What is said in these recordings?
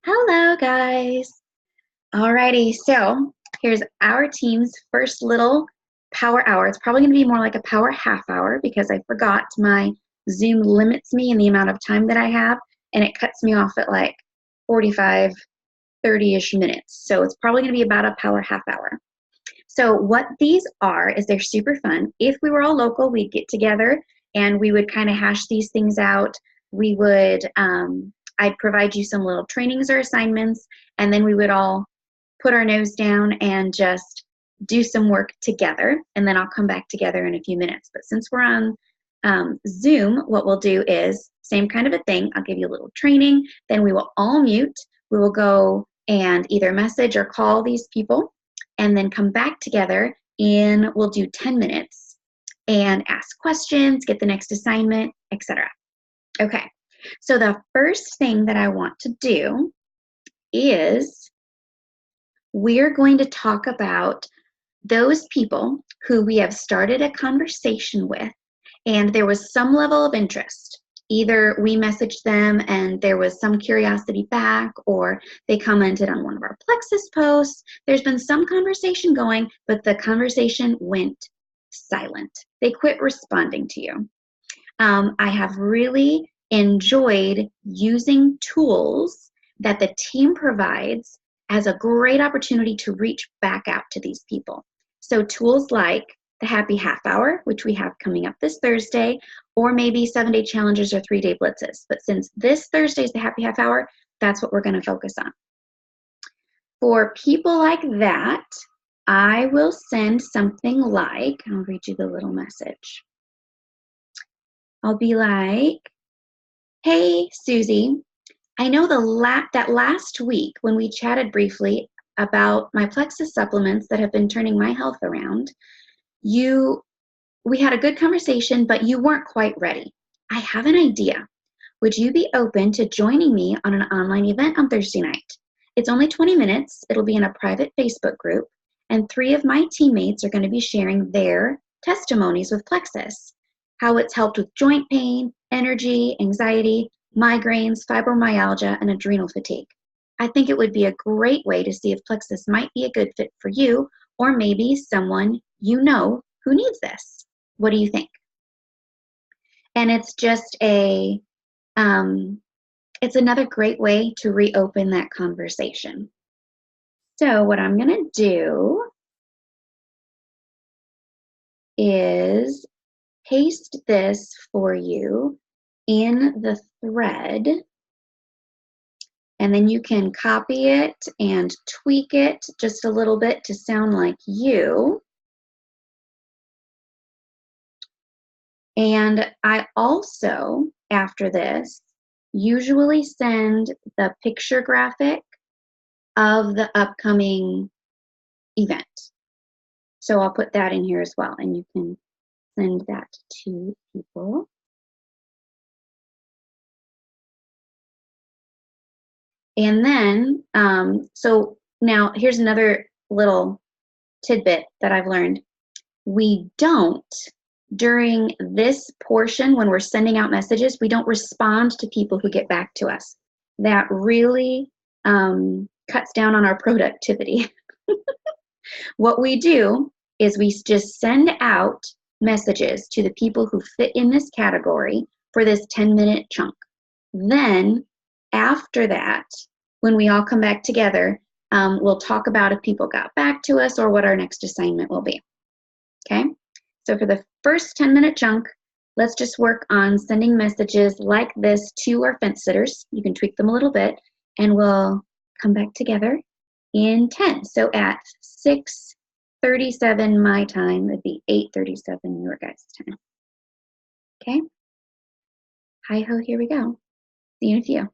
Hello, guys. Alrighty, so here's our team's first little power hour. It's probably going to be more like a power half hour because I forgot my Zoom limits me in the amount of time that I have, and it cuts me off at like 45, 30-ish minutes. So it's probably going to be about a power half hour. So what these are is they're super fun. If we were all local, we'd get together and we would kind of hash these things out. We would, I'd provide you some little trainings or assignments, and then we would all put our nose down and just do some work together. And then I'll come back together in a few minutes. But since we're on Zoom, what we'll do is same kind of a thing. I'll give you a little training. Then we will all mute. We will go and either message or call these people and then come back together in, we'll do 10 minutes and ask questions, get the next assignment, etc. Okay, so the first thing that I want to do is we're going to talk about those people who we have started a conversation with and there was some level of interest. Either we messaged them and there was some curiosity back, or they commented on one of our Plexus posts. There's been some conversation going, but the conversation went silent. They quit responding to you. I have really enjoyed using tools that the team provides as a great opportunity to reach back out to these people. So tools like the Happy Half Hour, which we have coming up this Thursday, or maybe 7-day challenges or 3-day blitzes. But since this Thursday is the Happy Half Hour, that's what we're going to focus on. For people like that, I will send something like, I'll read you the little message. I'll be like, hey, Susie, I know that last week when we chatted briefly about my Plexus supplements that have been turning my health around, we had a good conversation, but you weren't quite ready. I have an idea. Would you be open to joining me on an online event on Thursday night? It's only 20 minutes. It'll be in a private Facebook group, and 3 of my teammates are going to be sharing their testimonies with Plexus, how it's helped with joint pain, energy, anxiety, migraines, fibromyalgia, and adrenal fatigue. I think it would be a great way to see if Plexus might be a good fit for you, or maybe someone you know who needs this. What do you think? And it's just it's another great way to reopen that conversation. So what I'm going to do is paste this for you in the thread, and then you can copy it and tweak it just a little bit to sound like you. And I also, after this, usually send the picture graphic of the upcoming event. So I'll put that in here as well, and you can send that to people. And then, so now here's another little tidbit that I've learned. We don't, during this portion when we're sending out messages, we don't respond to people who get back to us. That really cuts down on our productivity. What we do is we just send out messages to the people who fit in this category for this 10-minute chunk. Then after that, when we all come back together, we'll talk about if people got back to us or what our next assignment will be. Okay? So for the first 10-minute chunk, let's just work on sending messages like this to our fence sitters. You can tweak them a little bit, and we'll come back together in 10. So at 6:37 my time, it'd be 8:37 your guys' time. Okay? Hi-ho, here we go. See you in a few.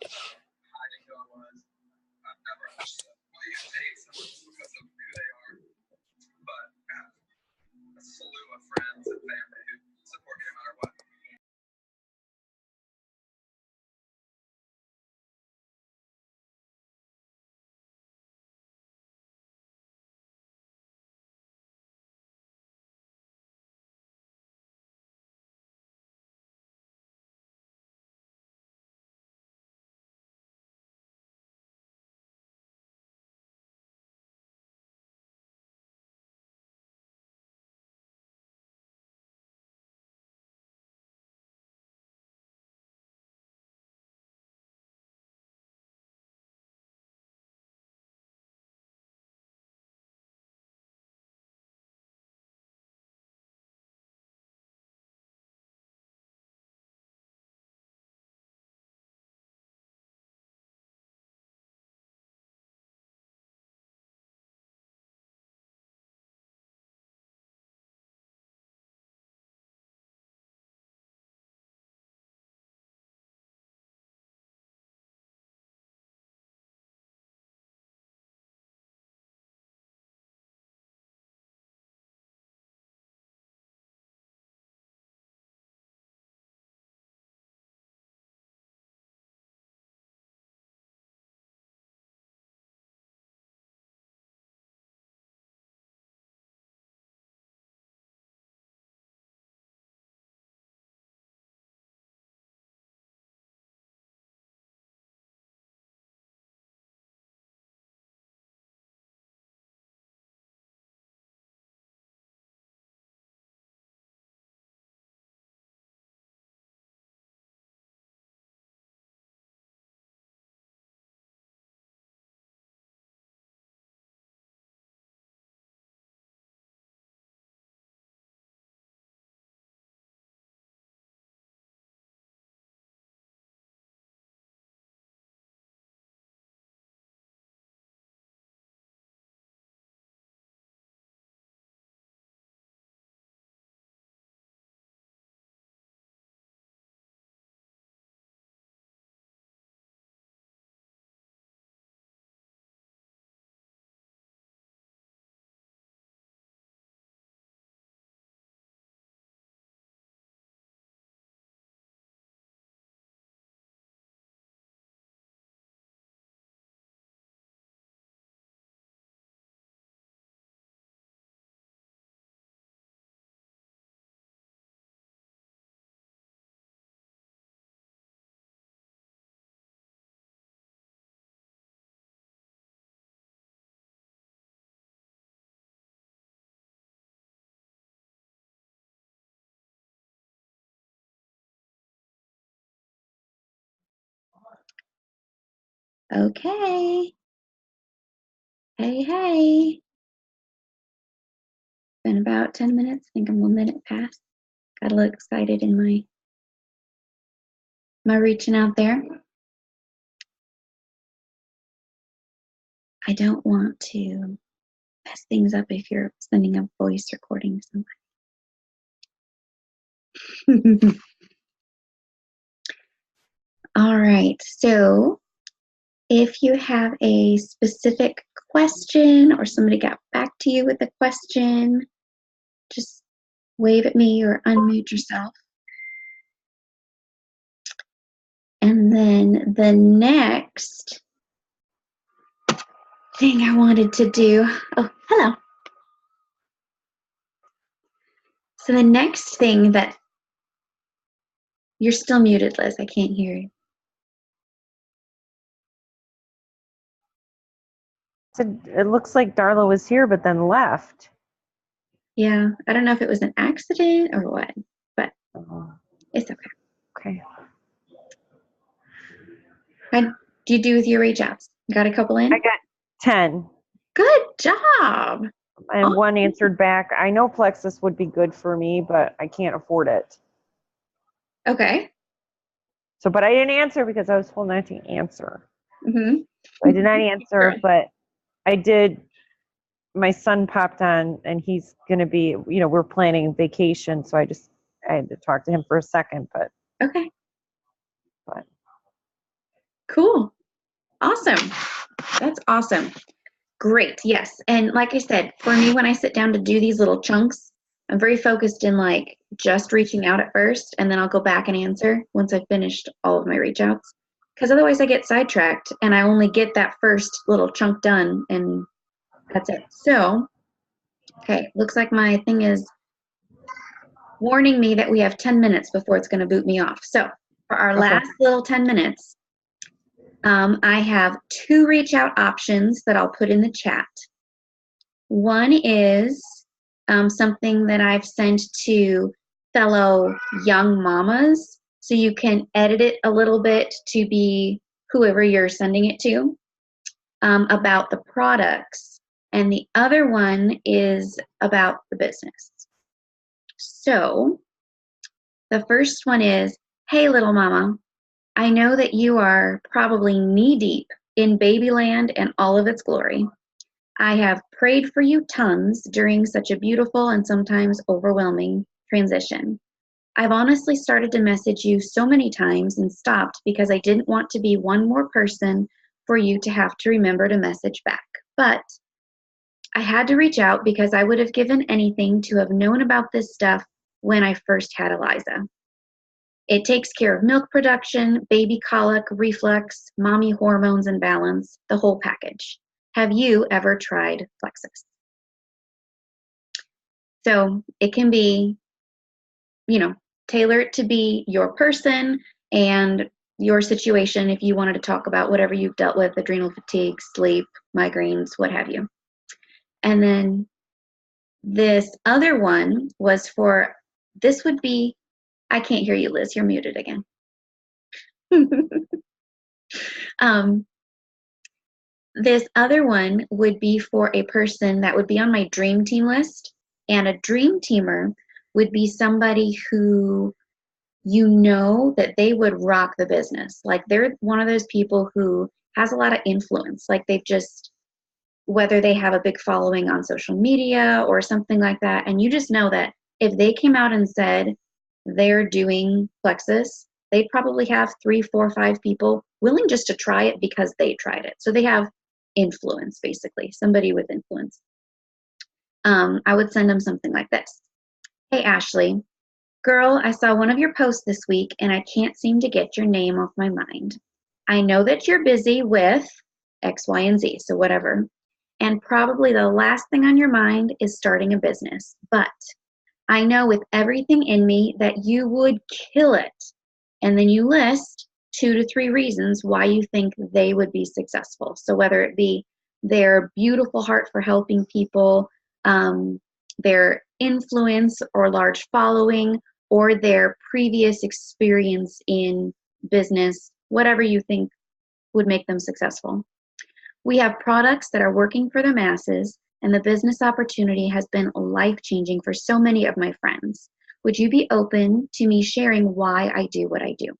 didn't know I was. I've never understood. Well, you date someone just because of who they are, but I have a slew of friends and family who support me no matter what. Okay. Hey. Been about 10 minutes. I think I'm 1 minute past. Got a little excited in my reaching out there. I don't want to mess things up if you're sending a voice recording to somebody. All right, so if you have a specific question or somebody got back to you with a question, just wave at me or unmute yourself. And then the next thing I wanted to do, oh, hello. So the next thing that, you're still muted, Liz, I can't hear you. It looks like Darla was here, but then left. Yeah, I don't know if it was an accident or what, but it's okay. Okay. How do you do with your reach outs? Got a couple in? I got 10. Good job. And one answered back. I know Plexus would be good for me, but I can't afford it. Okay. So, but I didn't answer because I was told not to answer. Mm-hmm. I did not answer, but I did. My son popped on, and he's going to be, we're planning vacation, so I had to talk to him for a second, but. Okay. But. Cool. Awesome. That's awesome. Great. Yes. And like I said, for me, when I sit down to do these little chunks, I'm very focused in like just reaching out at first, and then I'll go back and answer once I've finished all of my reach outs. Because otherwise I get sidetracked and I only get that first little chunk done, and that's it. So, okay, looks like my thing is warning me that we have 10 minutes before it's going to boot me off. So for our last little 10 minutes, I have 2 reach out options that I'll put in the chat. One is something that I've sent to fellow young mamas, so you can edit it a little bit to be whoever you're sending it to, about the products. And the other one is about the business. So the first one is, hey, little mama, I know that you are probably knee deep in babyland and all of its glory. I have prayed for you tons during such a beautiful and sometimes overwhelming transition. I've honestly started to message you so many times and stopped because I didn't want to be one more person for you to have to remember to message back. But I had to reach out because I would have given anything to have known about this stuff when I first had Eliza. It takes care of milk production, baby colic, reflux, mommy hormones and balance, the whole package. Have you ever tried Plexus? So it can be, tailor it to be your person and your situation if you wanted to talk about whatever you've dealt with, adrenal fatigue, sleep, migraines, what have you. And then this other one was for, this would be, I can't hear you, Liz, you're muted again. This other one would be for a person that would be on my dream team list, and a dream teamer would be somebody who that they would rock the business. Like they're one of those people who has a lot of influence. Like they've just, whether they have a big following on social media or something like that, and you just know that if they came out and said they're doing Plexus, they probably have 3, 4, 5 people willing just to try it because they tried it. So they have influence, basically, somebody with influence. I would send them something like this. Hey, Ashley, girl, I saw one of your posts this week and I can't seem to get your name off my mind. I know that you're busy with X, Y, and Z, so whatever. And probably the last thing on your mind is starting a business. But I know with everything in me that you would kill it. And then you list 2 to 3 reasons why you think they would be successful. So whether it be their beautiful heart for helping people, their influence or large following, or their previous experience in business, whatever you think would make them successful. We have products that are working for the masses, and the business opportunity has been life-changing for so many of my friends. Would you be open to me sharing why I do what I do?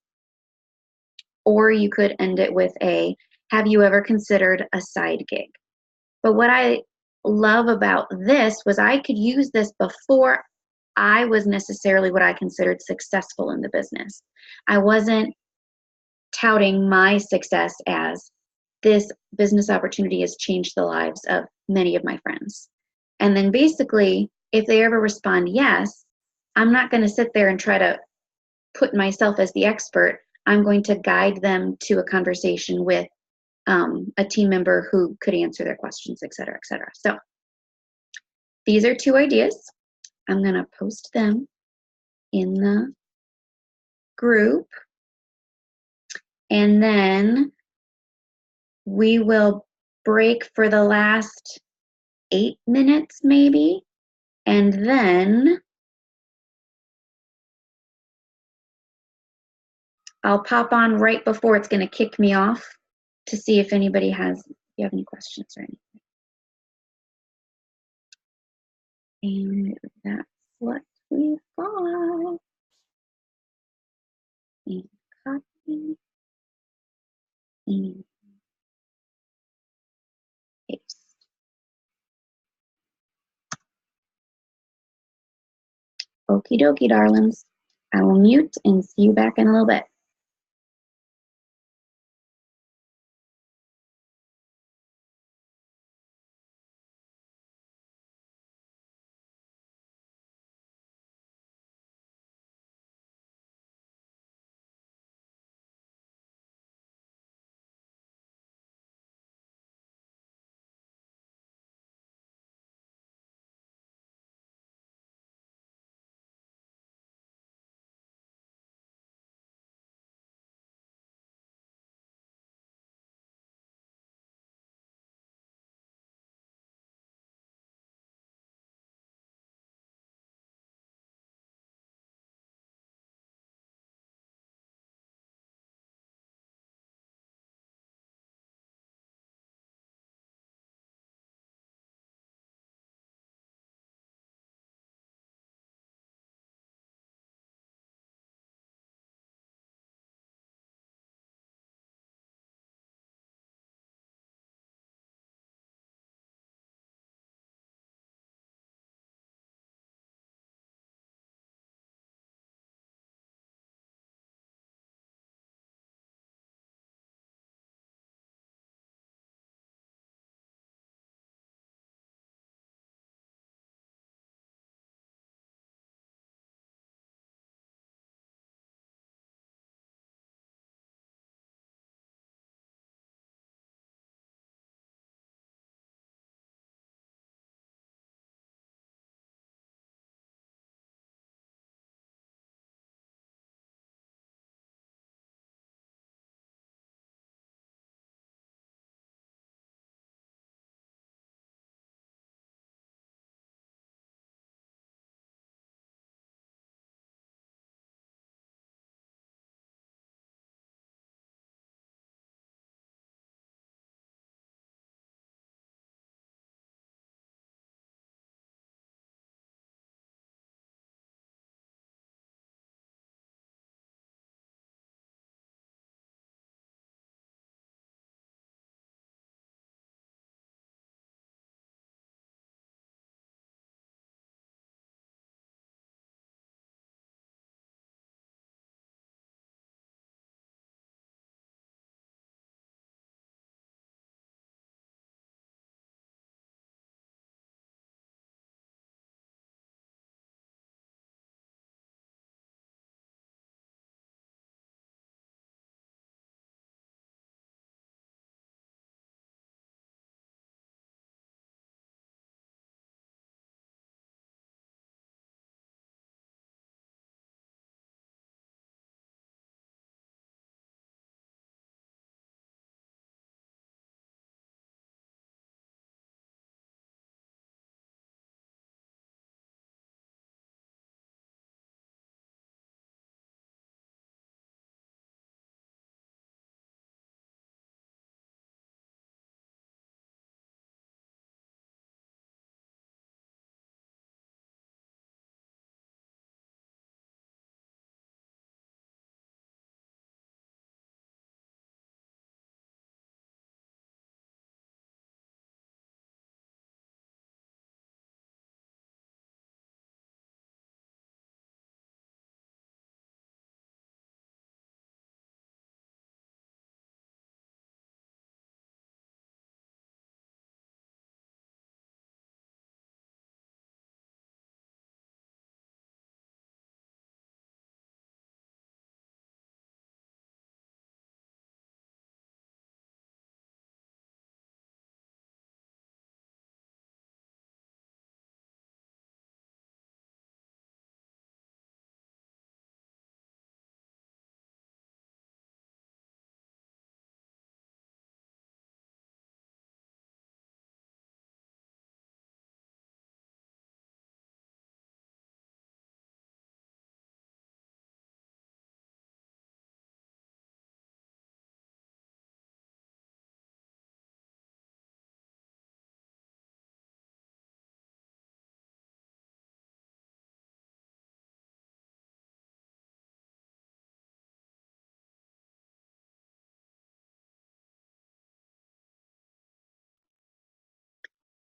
Or you could end it with a, have you ever considered a side gig? But what I love about this was I could use this before I was necessarily what I considered successful in the business. I wasn't touting my success as this business opportunity has changed the lives of many of my friends. And then basically, if they ever respond yes, I'm not going to sit there and try to put myself as the expert. I'm going to guide them to a conversation with a team member who could answer their questions, et cetera, et cetera. So these are 2 ideas. I'm going to post them in the group. And then we will break for the last 8 minutes maybe. And then I'll pop on right before it's going to kick me off to see if anybody if you have any questions or anything. And that's what we've got. And copy and paste. Okie dokie, darlings. I will mute and see you back in a little bit.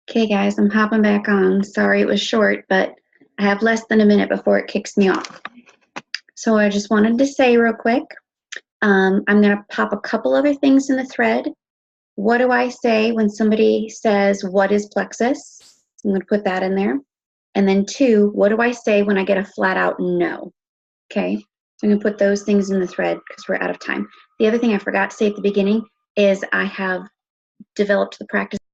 Okay, guys, I'm hopping back on. Sorry it was short, but I have less than a minute before it kicks me off. So I just wanted to say real quick, I'm going to pop a couple other things in the thread. What do I say when somebody says, what is plexus? I'm going to put that in there. And then 2, what do I say when I get a flat out no? Okay, so I'm going to put those things in the thread because we're out of time. The other thing I forgot to say at the beginning is I have developed the practice